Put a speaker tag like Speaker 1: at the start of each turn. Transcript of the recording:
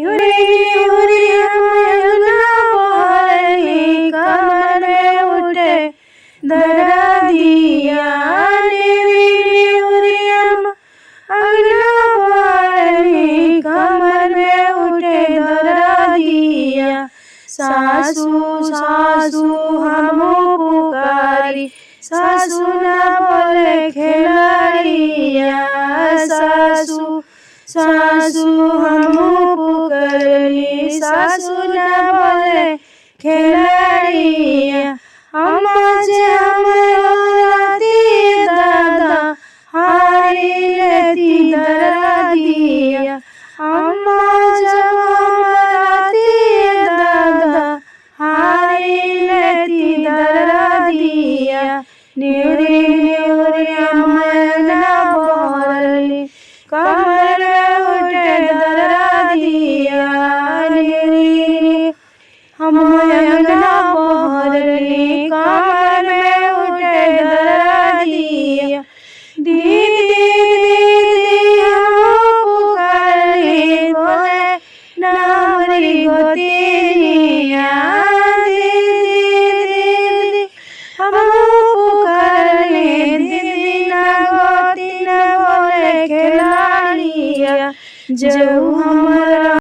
Speaker 1: निहुरी हम अंगना बहरली, कमर में उठे दरा दिया। निहुरी हम अंगना बहरली, कमर में उठे दरा दिया। सासू सासू हम पुकारी, सासू न बोले खिलाड़िया। सासू सासू हम पुकारली, सासू न बोले खिलाड़िया। अम्मा से हम रोती दादा, हारी लेती दरा दिया। अम्मा जब हम रोती दादा, हारी लेती दरा दिया। निहुरी हम अंगना बहरली, कमर में उठे दरा दिया। निहुरी हम अंगना बहरली, कमर में उठे दरा दिया। दीदी दीदी हम पुकारली, बोले ना हमारी गोतिनिया। दीदी दीदी हम पुकारली, दीदी ना गोती ना बोले खिलाड़िया। जब हमरा